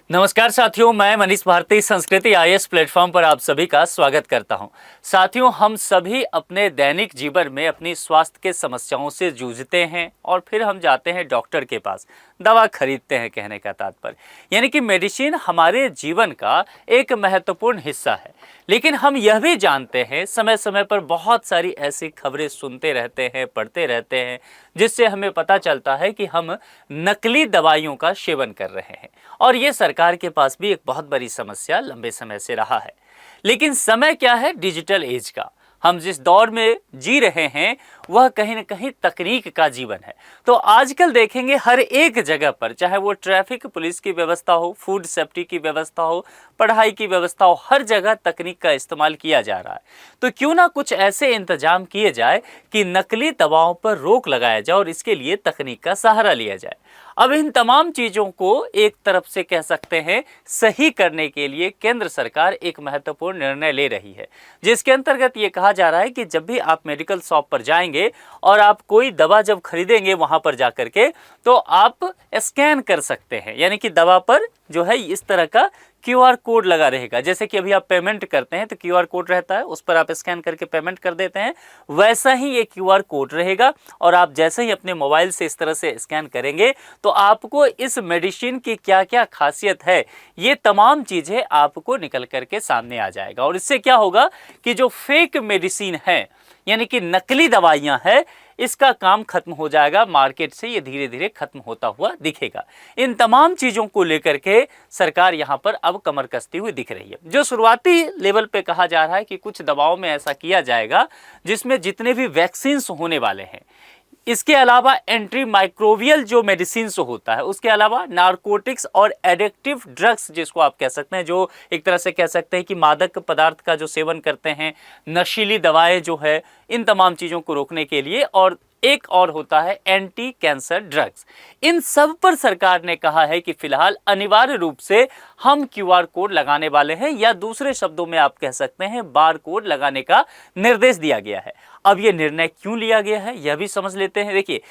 नमस्कार साथियों, मैं मनीष भारती संस्कृति आईएएस प्लेटफॉर्म पर आप सभी का स्वागत करता हूं। साथियों, हम सभी अपने दैनिक जीवन में अपनी स्वास्थ्य के समस्याओं से जूझते हैं और फिर हम जाते हैं डॉक्टर के पास, दवा खरीदते हैं। कहने का तात्पर्य यानी कि मेडिसिन हमारे जीवन का एक महत्वपूर्ण हिस्सा है। लेकिन हम यह भी जानते हैं, समय समय पर बहुत सारी ऐसी खबरें सुनते रहते हैं, पढ़ते रहते हैं, जिससे हमें पता चलता है कि हम नकली दवाइयों का सेवन कर रहे हैं और ये सरकार के पास भी एक बहुत बड़ी समस्या लंबे समय से रहा है। लेकिन समय क्या है? डिजिटल एज का। हम जिस दौर में जी रहे हैं वह कहीं न कहीं तकनीक का जीवन है। तो आजकल देखेंगे हर एक जगह पर, चाहे वो ट्रैफिक पुलिस की व्यवस्था हो, फूड सेफ्टी की व्यवस्था हो, पढ़ाई की व्यवस्था हो, हर जगह तकनीक का इस्तेमाल किया जा रहा है। तो क्यों ना कुछ ऐसे इंतजाम किए जाए कि नकली दवाओं पर रोक लगाया जाए और इसके लिए तकनीक का सहारा लिया जाए। अब इन तमाम चीज़ों को एक तरफ से कह सकते हैं सही करने के लिए केंद्र सरकार एक महत्वपूर्ण निर्णय ले रही है, जिसके अंतर्गत ये कहा जा रहा है कि जब भी आप मेडिकल शॉप पर जाएंगे और आप कोई दवा जब खरीदेंगे वहां पर जाकर के, तो आप स्कैन कर सकते हैं। यानी कि दवा पर जो है इस तरह का क्यूआर कोड लगा रहेगा। जैसे कि अभी आप पेमेंट करते हैं तो क्यूआर कोड रहता है, उस पर आप स्कैन करके पेमेंट कर देते हैं, वैसा ही ये क्यूआर कोड रहेगा। और आप जैसे ही अपने मोबाइल से इस तरह से स्कैन करेंगे तो आपको इस मेडिसिन की क्या क्या खासियत है, ये तमाम चीज़ें आपको निकल करके सामने आ जाएगा। और इससे क्या होगा कि जो फेक मेडिसिन है, यानी कि नकली दवाइयाँ हैं, इसका काम खत्म हो जाएगा। मार्केट से ये धीरे धीरे खत्म होता हुआ दिखेगा। इन तमाम चीज़ों को लेकर के सरकार यहाँ पर अब कमर कसती हुई दिख रही है। जो शुरुआती लेवल पे कहा जा रहा है कि कुछ दवाओं में ऐसा किया जाएगा जिसमें जितने भी वैक्सीन्स होने वाले हैं, इसके अलावा एंटी माइक्रोबियल जो मेडिसिन होता है, उसके अलावा नारकोटिक्स और एडिक्टिव ड्रग्स जिसको आप कह सकते हैं, जो एक तरह से कह सकते हैं कि मादक पदार्थ का जो सेवन करते हैं, नशीली दवाएं जो है, इन तमाम चीज़ों को रोकने के लिए। और एक और होता है एंटी कैंसर ड्रग्स। इन सब पर सरकार ने कहा है कि फिलहाल अनिवार्य रूप से हम क्यूआर कोड लगाने वाले हैं, या दूसरे शब्दों में आप कह सकते हैं बार कोड लगाने का निर्देश दिया गया है। अब ये निर्णय क्यों लिया गया है यह भी समझ लेते हैं। देखिए,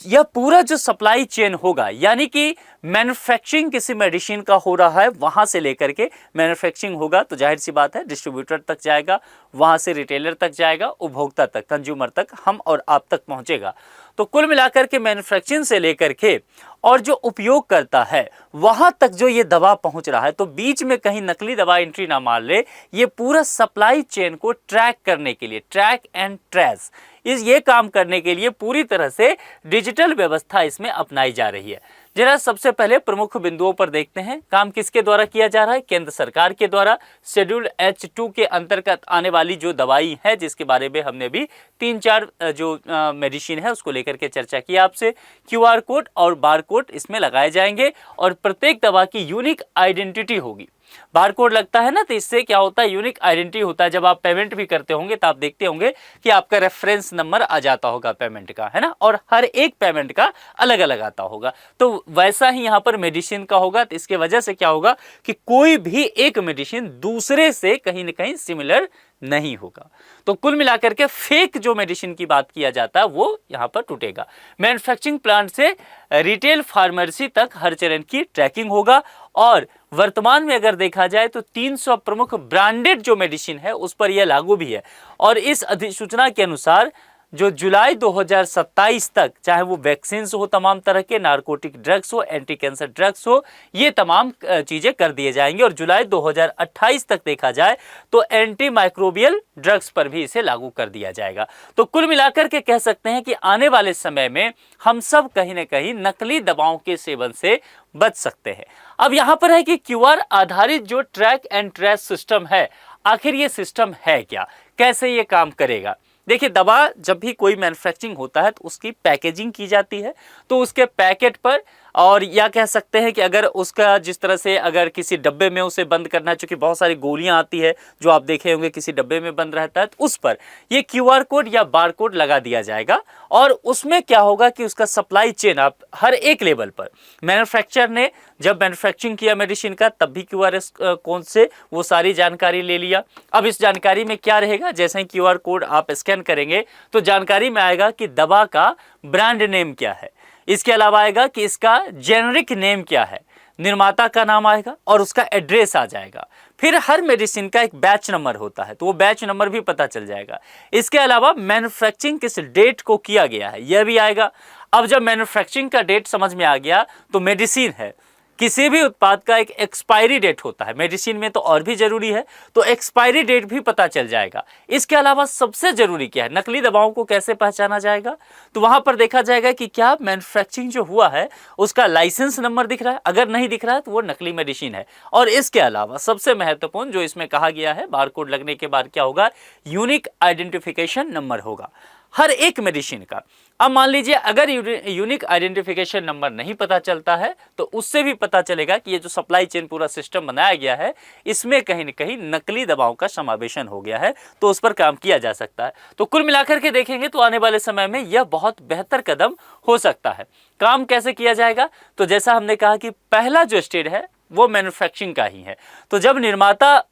यह पूरा जो सप्लाई चेन होगा, यानी कि मैन्युफैक्चरिंग किसी मेडिसिन का हो रहा है, वहां से लेकर के मैन्युफैक्चरिंग होगा तो जाहिर सी बात है डिस्ट्रीब्यूटर तक जाएगा, वहां से रिटेलर तक जाएगा, उपभोक्ता तक, कंज्यूमर तक, हम और आप तक पहुंचेगा। तो कुल मिलाकर के मैन्युफैक्चरिंग से लेकर के और जो उपयोग करता है वहां तक जो ये दवा पहुंच रहा है, तो बीच में कहीं नकली दवा एंट्री ना मार ले। ये पूरा सप्लाई चेन को ट्रैक करने के लिए, ट्रैक एंड ट्रेस, ये काम करने के लिए पूरी तरह से डिजिटल व्यवस्था इसमें अपनाई जा रही है। जरा सबसे पहले प्रमुख बिंदुओं पर देखते हैं। काम किसके द्वारा किया जा रहा है? केंद्र सरकार के द्वारा। शेड्यूल H2 के अंतर्गत आने वाली जो दवाई है, जिसके बारे में हमने भी 3-4 जो मेडिसिन है उसको लेकर के चर्चा की आपसे, क्यूआर कोड और बार कोड इसमें लगाए जाएंगे और प्रत्येक दवा की यूनिक आइडेंटिटी होगी। बार कोड लगता है ना, तो इससे क्या होता है, यूनिक आइडेंटिटी होता है। जब आप पेमेंट भी करते होंगे तो आप देखते होंगे कि आपका रेफरेंस नंबर आ जाता होगा पेमेंट का, है ना, और हर एक पेमेंट का अलग अलग आता होगा। तो वैसा ही यहाँ पर मेडिसिन का होगा। तो इसके वजह से क्या होगा कि कोई भी एक मेडिसिन दूसरे से कहीं ना कहीं सिमिलर नहीं होगा। तो कुल मिलाकर के फेक जो मेडिसिन की बात किया जाता है वो यहाँ पर टूटेगा। मैन्युफैक्चरिंग प्लांट से रिटेल फार्मेसी तक हर चरण की ट्रैकिंग होगा। और वर्तमान में अगर देखा जाए तो 300 प्रमुख ब्रांडेड जो मेडिसिन है उस पर यह लागू भी है। और इस अधिसूचना के अनुसार जो जुलाई 2027 तक, चाहे वो वैक्सीन हो, तमाम तरह के नारकोटिक ड्रग्स हो, एंटी कैंसर ड्रग्स हो, ये तमाम चीज़ें कर दिए जाएंगे। और जुलाई 2028 तक देखा जाए तो एंटी माइक्रोबियल ड्रग्स पर भी इसे लागू कर दिया जाएगा। तो कुल मिलाकर के कह सकते हैं कि आने वाले समय में हम सब कहीं ना कहीं नकली दवाओं के सेवन से बच सकते हैं। अब यहाँ पर है कि क्यूआर आधारित जो ट्रैक एंड ट्रेस सिस्टम है, आखिर ये सिस्टम है क्या, कैसे ये काम करेगा? देखिए, दवा जब भी कोई मैन्युफैक्चरिंग होता है तो उसकी पैकेजिंग की जाती है। तो उसके पैकेट पर, और या कह सकते हैं कि अगर उसका जिस तरह से अगर किसी डब्बे में उसे बंद करना है, चूंकि बहुत सारी गोलियां आती है जो आप देखे होंगे किसी डब्बे में बंद रहता है, तो उस पर ये क्यूआर कोड या बार कोड लगा दिया जाएगा। और उसमें क्या होगा कि उसका सप्लाई चेन आप हर एक लेवल पर, मैन्युफैक्चरर ने जब मैन्युफैक्चरिंग किया मेडिसिन का तब भी क्यूआर कोड से वो सारी जानकारी ले लिया। अब इस जानकारी में क्या रहेगा, जैसे ही क्यूआर कोड आप स्कैन करेंगे तो जानकारी में आएगा कि दवा का ब्रांड नेम क्या है। इसके अलावा आएगा कि इसका जेनरिक नेम क्या है। निर्माता का नाम आएगा और उसका एड्रेस आ जाएगा। फिर हर मेडिसिन का एक बैच नंबर होता है, तो वो बैच नंबर भी पता चल जाएगा। इसके अलावा मैन्युफैक्चरिंग किस डेट को किया गया है यह भी आएगा। अब जब मैन्युफैक्चरिंग का डेट समझ में आ गया तो मेडिसिन है, किसी भी उत्पाद का एक एक्सपायरी डेट होता है, मेडिसिन में तो और भी जरूरी है, तो एक्सपायरी डेट भी पता चल जाएगा। इसके अलावा सबसे जरूरी क्या है, नकली दवाओं को कैसे पहचाना जाएगा, तो वहां पर देखा जाएगा कि क्या मैन्युफैक्चरिंग जो हुआ है उसका लाइसेंस नंबर दिख रहा है, अगर नहीं दिख रहा है तो वो नकली मेडिसिन है। और इसके अलावा सबसे महत्वपूर्ण जो इसमें कहा गया है, बारकोड लगने के बाद क्या होगा, यूनिक आइडेंटिफिकेशन नंबर होगा हर एक मेडिसिन का। अब मान लीजिए अगर यूनिक आइडेंटिफिकेशन नंबर नहीं पता चलता है तो उससे भी पता चलेगा कि ये जो सप्लाई चेन पूरा सिस्टम बनाया गया है इसमें कहीं न कहीं नकली दवाओं का समावेशन हो गया है, तो उस पर काम किया जा सकता है। तो कुल मिलाकर के देखेंगे तो आने वाले समय में यह बहुत बेहतर कदम हो सकता है। काम कैसे किया जाएगा, तो जैसा हमने कहा कि पहला जो स्टेज है वो मैन्युफैक्चरिंग का ही है। तो जब निर्माता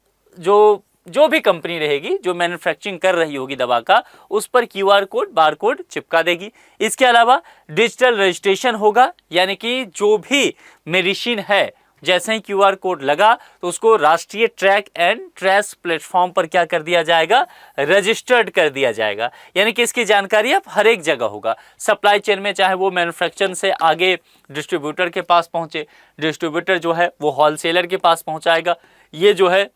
जो भी कंपनी रहेगी जो मैन्युफैक्चरिंग कर रही होगी दवा का, उस पर क्यूआर कोड बारकोड चिपका देगी। इसके अलावा डिजिटल रजिस्ट्रेशन होगा, यानी कि जो भी मेडिसिन है जैसे ही क्यूआर कोड लगा तो उसको राष्ट्रीय ट्रैक एंड ट्रेस प्लेटफॉर्म पर क्या कर दिया जाएगा, रजिस्टर्ड कर दिया जाएगा। यानी कि इसकी जानकारी अब हर एक जगह होगा सप्लाई चेन में, चाहे वो मैन्युफैक्चर से आगे डिस्ट्रीब्यूटर के पास पहुंचे, डिस्ट्रीब्यूटर जो है वो होलसेलर के पास पहुंचाएगा, ये जो है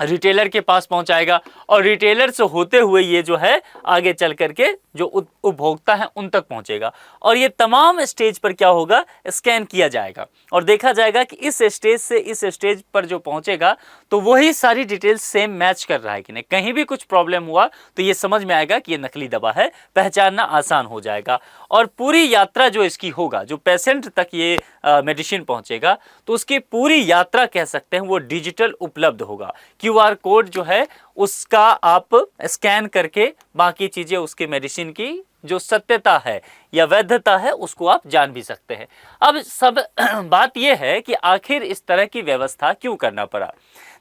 रिटेलर के पास पहुंचाएगा, और रिटेलर से होते हुए ये जो है आगे चल करके जो उपभोक्ता हैं उन तक पहुंचेगा। और ये तमाम स्टेज पर क्या होगा, स्कैन किया जाएगा और देखा जाएगा कि इस स्टेज से इस स्टेज पर जो पहुंचेगा तो वही सारी डिटेल्स सेम मैच कर रहा है कि नहीं। कहीं भी कुछ प्रॉब्लम हुआ तो ये समझ में आएगा कि ये नकली दवा है, पहचानना आसान हो जाएगा। और पूरी यात्रा जो इसकी होगा, जो पेशेंट तक ये मेडिसिन पहुंचेगा, तो उसकी पूरी यात्रा कह सकते हैं वो डिजिटल उपलब्ध होगा। क्यूआर कोड जो है उसका आप स्कैन करके बाकी चीजें उसकी मेडिसिन की जो सत्यता है या वैधता है उसको आप जान भी सकते हैं। अब सब बात यह है कि आखिर इस तरह की व्यवस्था क्यों करना पड़ा।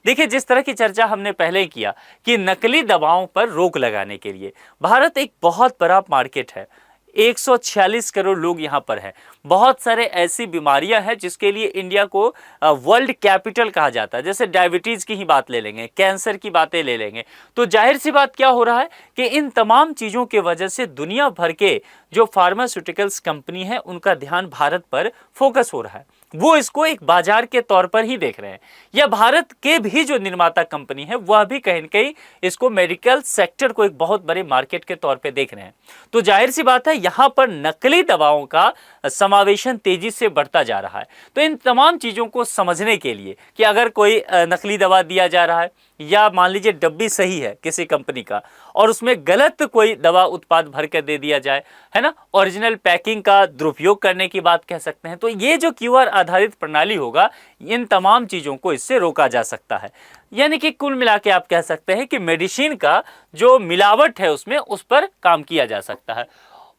देखिए, जिस तरह की चर्चा हमने पहले किया कि नकली दवाओं पर रोक लगाने के लिए भारत एक बहुत बड़ा मार्केट है, 146 करोड़ लोग यहाँ पर हैं। बहुत सारे ऐसी बीमारियां हैं जिसके लिए इंडिया को वर्ल्ड कैपिटल कहा जाता है। जैसे डायबिटीज़ की ही बात ले लेंगे, कैंसर की बातें ले लेंगे, तो जाहिर सी बात क्या हो रहा है कि इन तमाम चीज़ों के वजह से दुनिया भर के जो फार्मास्यूटिकल्स कंपनी है उनका ध्यान भारत पर फोकस हो रहा है। वो इसको एक बाजार के तौर पर ही देख रहे हैं, या भारत के भी जो निर्माता कंपनी है वह भी कहीं न कहीं इसको मेडिकल सेक्टर को एक बहुत बड़े मार्केट के तौर पे देख रहे हैं। तो जाहिर सी बात है यहाँ पर नकली दवाओं का समावेशन तेजी से बढ़ता जा रहा है। तो इन तमाम चीज़ों को समझने के लिए कि अगर कोई नकली दवा दिया जा रहा है या मान लीजिए डब्बी सही है किसी कंपनी का और उसमें गलत कोई दवा उत्पाद भर कर दे दिया जाए, है ना, ओरिजिनल पैकिंग का दुरुपयोग करने की बात कह सकते हैं, तो ये जो क्यूआर आधारित प्रणाली होगा इन तमाम चीज़ों को इससे रोका जा सकता है। यानी कि कुल मिला के आप कह सकते हैं कि मेडिसिन का जो मिलावट है उसमें उस पर काम किया जा सकता है।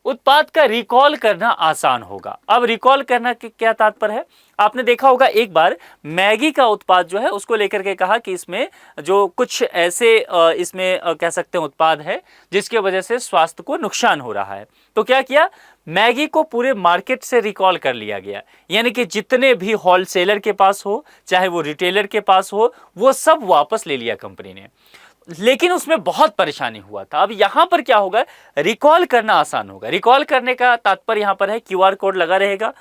उत्पाद का रिकॉल करना आसान होगा। अब रिकॉल करना के क्या तात्पर्य है, आपने देखा होगा एक बार मैगी का उत्पाद जो है उसको लेकर के कहा कि इसमें जो कुछ ऐसे इसमें कह सकते हैं उत्पाद है जिसके वजह से स्वास्थ्य को नुकसान हो रहा है। तो क्या किया, मैगी को पूरे मार्केट से रिकॉल कर लिया गया, यानी कि जितने भी होलसेलर के पास हो चाहे वो रिटेलर के पास हो वो सब वापस ले लिया कंपनी ने। लेकिन उसमें बहुत परेशानी हुआ था। अब यहाँ पर क्या होगा, रिकॉल करना आसान होगा। रिकॉल करने का तात्पर्य यहाँ पर है क्यूआर कोड लगा रहेगा,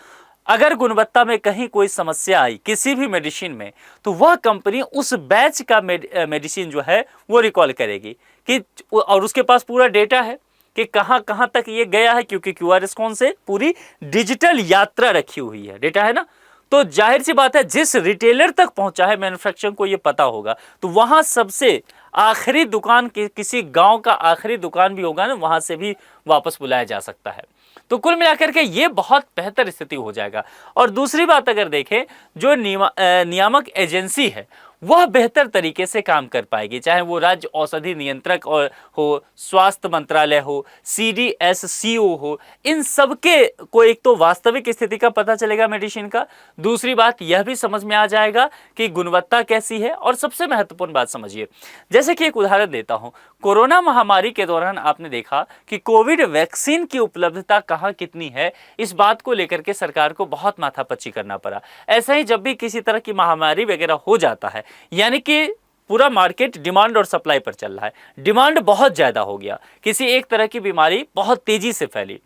अगर गुणवत्ता में कहीं कोई समस्या आई किसी भी मेडिसिन में तो वह कंपनी उस बैच का मेडिसिन जो है वो रिकॉल करेगी कि, और उसके पास पूरा डेटा है कि कहाँ कहाँ तक ये गया है, क्योंकि क्यूआर रिस्पॉन्स से पूरी डिजिटल यात्रा रखी हुई है, डेटा है ना। तो जाहिर सी बात है जिस रिटेलर तक पहुंचा है मैन्युफैक्चरर को ये पता होगा, तो वहां सबसे आखिरी दुकान किसी गांव का आखिरी दुकान भी होगा ना, वहां से भी वापस बुलाया जा सकता है। तो कुल मिलाकर के ये बहुत बेहतर स्थिति हो जाएगा। और दूसरी बात अगर देखें, जो नियामक एजेंसी है वह बेहतर तरीके से काम कर पाएगी, चाहे वो राज्य औषधि नियंत्रक और हो, स्वास्थ्य मंत्रालय हो, CDSCO हो। इन सब के को एक तो वास्तविक स्थिति का पता चलेगा मेडिसिन का, दूसरी बात यह भी समझ में आ जाएगा कि गुणवत्ता कैसी है। और सबसे महत्वपूर्ण बात समझिए, जैसे कि एक उदाहरण देता हूं, कोरोना महामारी के दौरान आपने देखा कि कोविड वैक्सीन की उपलब्धता कहां कितनी है, इस बात को लेकर के सरकार को बहुत माथापच्ची करना पड़ा। ऐसा ही जब भी किसी तरह की महामारी वगैरह हो जाता है, यानी कि पूरा मार्केट डिमांड और सप्लाई पर चल रहा है, डिमांड बहुत ज्यादा हो गया, किसी एक तरह की बीमारी बहुत तेजी से फैली,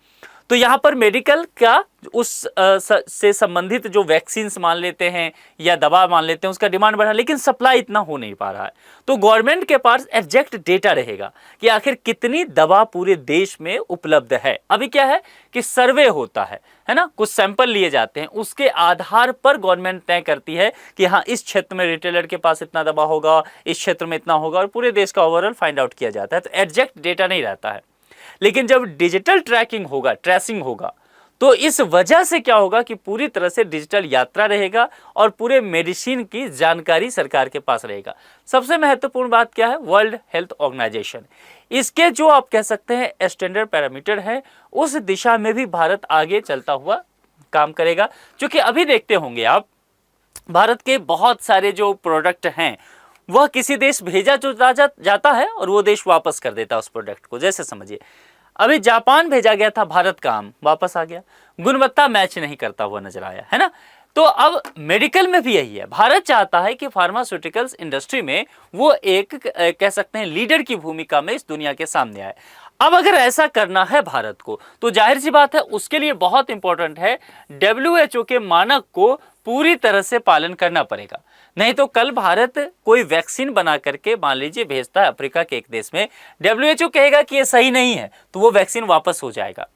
तो यहां पर मेडिकल का उस से संबंधित जो वैक्सीन मान लेते हैं या दवा मान लेते हैं, उसका डिमांड बढ़ा, लेकिन सप्लाई इतना हो नहीं पा रहा है। तो गवर्नमेंट के पास एग्जैक्ट डेटा रहेगा कि आखिर कितनी दवा पूरे देश में उपलब्ध है। अभी क्या है कि सर्वे होता है ना, कुछ सैंपल लिए जाते हैं, उसके आधार पर गवर्नमेंट तय करती है कि हाँ इस क्षेत्र में रिटेलर के पास इतना दवा होगा, इस क्षेत्र में इतना होगा, और पूरे देश का ओवरऑल फाइंड आउट किया जाता है। तो एग्जैक्ट डेटा नहीं रहता है। लेकिन जब डिजिटल ट्रैकिंग होगा, ट्रेसिंग होगा, तो इस वजह से क्या होगा कि पूरी तरह से डिजिटल यात्रा रहेगा और पूरे मेडिसिन की जानकारी सरकार के पास रहेगा। सबसे महत्वपूर्ण बात क्या है, वर्ल्ड हेल्थ ऑर्गेनाइजेशन, इसके जो आप कह सकते हैं स्टैंडर्ड पैरामीटर है, उस दिशा में भी भारत आगे चलता हुआ काम करेगा। क्योंकि अभी देखते होंगे आप, भारत के बहुत सारे जो प्रोडक्ट हैं वह किसी देश भेजा जो जाता है और वो देश वापस कर देता है उस प्रोडक्ट को। जैसे समझिए अभी जापान भेजा गया था, भारत का आम वापस आ गया, गुणवत्ता मैच नहीं करता हुआ नजर आया, है ना। तो अब मेडिकल में भी यही है, भारत चाहता है कि फार्मास्यूटिकल्स इंडस्ट्री में वो एक कह सकते हैं लीडर की भूमिका में इस दुनिया के सामने आए। अब अगर ऐसा करना है भारत को, तो जाहिर सी बात है उसके लिए बहुत इंपॉर्टेंट है WHO के मानक को पूरी तरह से पालन करना पड़ेगा। नहीं तो कल भारत कोई वैक्सीन बना करके मान लीजिए भेजता है अफ्रीका के एक देश में, WHO कहेगा कि ये सही नहीं है, तो वो वैक्सीन वापस हो जाएगा।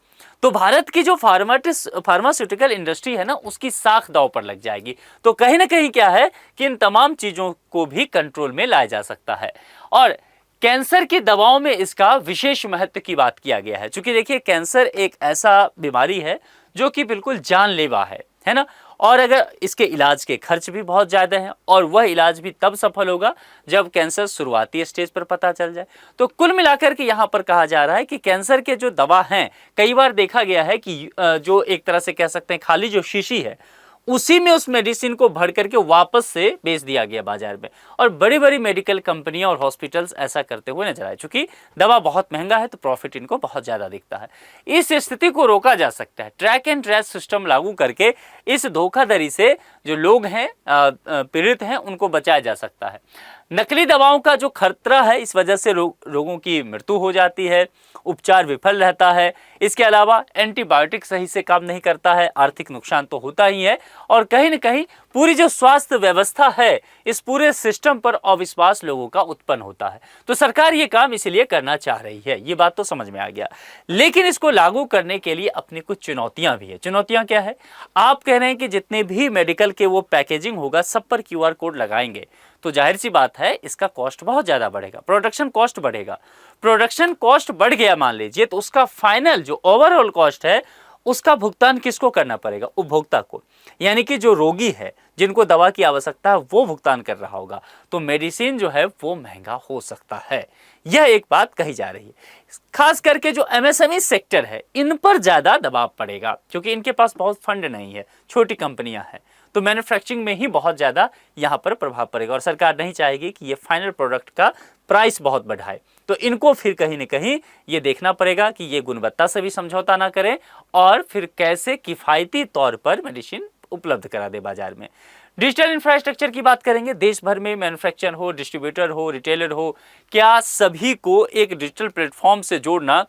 तो भारत की जो फार्मास्यूटिकल इंडस्ट्री है ना, उसकी साख दांव पर लग जाएगी। तो कहीं ना कहीं क्या है कि इन तमाम चीजों को भी कंट्रोल में लाया जा सकता है। और कैंसर की दवाओं में इसका विशेष महत्व की बात किया गया है, क्योंकि देखिए कैंसर एक ऐसा बीमारी है जो कि बिल्कुल जानलेवा है ना। और अगर इसके इलाज के खर्च भी बहुत ज़्यादा हैं, और वह इलाज भी तब सफल होगा जब कैंसर शुरुआती स्टेज पर पता चल जाए। तो कुल मिलाकर के यहाँ पर कहा जा रहा है कि कैंसर के जो दवा हैं, कई बार देखा गया है कि जो एक तरह से कह सकते हैं खाली जो शीशी है, उसी में उस मेडिसिन को भर करके वापस से बेच दिया गया बाजार में। और बड़ी बड़ी मेडिकल कंपनियां और हॉस्पिटल्स ऐसा करते हुए नजर आए। चूंकि दवा बहुत महंगा है तो प्रॉफिट इनको बहुत ज़्यादा दिखता है। इस स्थिति को रोका जा सकता है, ट्रैक एंड ट्रेस सिस्टम लागू करके इस धोखाधड़ी से जो लोग हैं पीड़ित हैं उनको बचाया जा सकता है। नकली दवाओं का जो खतरा है, इस वजह से रोगों की मृत्यु हो जाती है, उपचार विफल रहता है। इसके अलावा एंटीबायोटिक सही से काम नहीं करता है, आर्थिक नुकसान तो होता ही है, और कहीं न कहीं पूरी जो स्वास्थ्य व्यवस्था है, इस पूरे सिस्टम पर अविश्वास लोगों का उत्पन्न होता है। तो सरकार ये काम इसलिए करना चाह रही है, ये बात तो समझ में आ गया। लेकिन इसको लागू करने के लिए अपनी कुछ चुनौतियां भी है। चुनौतियां क्या है? आप कह रहे हैं कि जितने भी मेडिकल के वो पैकेजिंग होगा, सब पर QR कोड लगाएंगे, तो जाहिर सी बात है इसका कॉस्ट बहुत ज़्यादा बढ़ेगा, प्रोडक्शन कॉस्ट बढ़ेगा। प्रोडक्शन कॉस्ट बढ़ गया मान लीजिए, तो उसका फाइनल जो ओवरऑल कॉस्ट है उसका भुगतान किसको करना पड़ेगा? उपभोक्ता को, यानी कि जो रोगी है, जिनको दवा की आवश्यकता है, वो भुगतान कर रहा होगा। तो मेडिसिन जो है वो महंगा हो सकता है, यह एक बात कही जा रही है। खास करके जो MSME सेक्टर है, इन पर ज़्यादा दबाव पड़ेगा, क्योंकि इनके पास बहुत फंड नहीं है, छोटी कंपनियां हैं, तो मैन्युफैक्चरिंग में ही बहुत ज़्यादा यहाँ पर प्रभाव पड़ेगा। और सरकार नहीं चाहेगी कि ये फाइनल प्रोडक्ट का प्राइस बहुत बढ़ाए, तो इनको फिर कहीं न कहीं ये देखना पड़ेगा कि ये गुणवत्ता से भी समझौता ना करें और फिर कैसे किफ़ायती तौर पर मेडिसिन उपलब्ध करा दे बाजार में। डिजिटल इंफ्रास्ट्रक्चर की बात करेंगे, देश भर में मैन्युफैक्चर हो, डिस्ट्रीब्यूटर हो, रिटेलर हो, क्या सभी को एक डिजिटल प्लेटफॉर्म से जोड़ना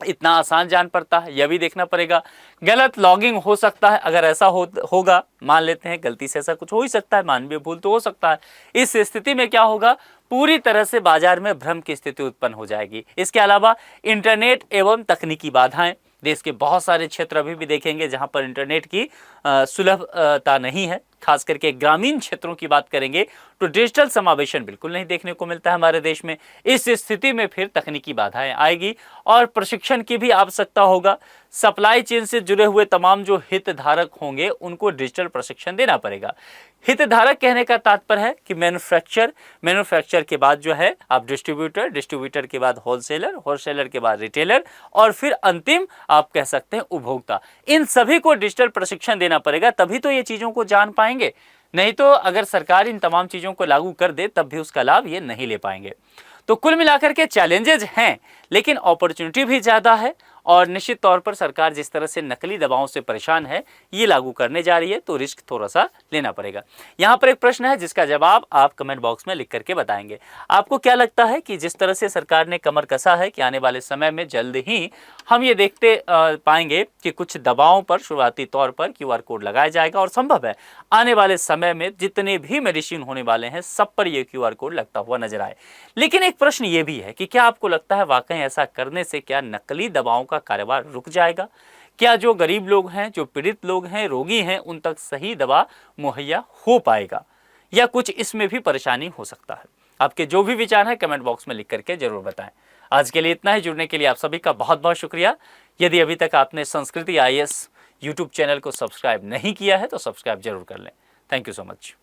इतना आसान जान पड़ता है? यह भी देखना पड़ेगा। गलत लॉगिंग हो सकता है, अगर ऐसा होगा, मान लेते हैं गलती से ऐसा कुछ हो ही सकता है, मानवीय भूल तो हो सकता है। इस स्थिति में क्या होगा? पूरी तरह से बाजार में भ्रम की स्थिति उत्पन्न हो जाएगी। इसके अलावा इंटरनेट एवं तकनीकी बाधाएं, देश के बहुत सारे क्षेत्र अभी भी देखेंगे जहां पर इंटरनेट की सुलभता नहीं है। खास करके ग्रामीण क्षेत्रों की बात करेंगे तो डिजिटल समावेशन बिल्कुल नहीं देखने को मिलता है हमारे देश में। इस स्थिति में फिर तकनीकी बाधाएं आएगी और प्रशिक्षण की भी आवश्यकता होगा। सप्लाई चेन से जुड़े हुए तमाम जो हितधारक होंगे उनको डिजिटल प्रशिक्षण देना पड़ेगा। हितधारक कहने का तात्पर्य है कि मैन्युफैक्चर के बाद जो है आप डिस्ट्रीब्यूटर के बाद होलसेलर के बाद रिटेलर और फिर अंतिम आप कह सकते हैं उपभोक्ता। इन सभी को डिजिटल प्रशिक्षण देना पड़ेगा, तभी तो ये चीजों को जान पाएंगे। नहीं तो अगर सरकार इन तमाम चीजों को लागू कर दे तब भी उसका लाभ ये नहीं ले पाएंगे। तो कुल मिलाकर के चैलेंजेस हैं, लेकिन अपॉर्चुनिटी भी ज्यादा है। और निश्चित तौर पर सरकार जिस तरह से नकली दवाओं से परेशान है, ये लागू करने जा रही है, तो रिस्क थोड़ा सा लेना पड़ेगा। यहाँ पर एक प्रश्न है जिसका जवाब आप कमेंट बॉक्स में लिख करके बताएंगे। आपको क्या लगता है कि जिस तरह से सरकार ने कमर कसा है कि आने वाले समय में जल्द ही हम ये देखते पाएंगे कि कुछ दवाओं पर शुरुआती तौर पर QR कोड लगाया जाएगा, और संभव है आने वाले समय में जितने भी मेडिसिन होने वाले हैं सब पर यह QR कोड लगता हुआ नजर आए। लेकिन एक प्रश्न ये भी है कि क्या आपको लगता है वाकई ऐसा करने से क्या नकली दवाओं का कारोबार रुक जाएगा? क्या जो गरीब लोग हैं, जो पीड़ित लोग हैं, रोगी हैं, उन तक सही दवा मुहैया हो पाएगा, या कुछ इसमें भी परेशानी हो सकता है? आपके जो भी विचार हैं कमेंट बॉक्स में लिख करके जरूर बताएं। आज के लिए इतना ही। जुड़ने के लिए आप सभी का बहुत बहुत शुक्रिया। यदि अभी तक आपने संस्कृति IAS यूट्यूब चैनल को सब्सक्राइब नहीं किया है तो सब्सक्राइब जरूर कर लें। Thank you so much.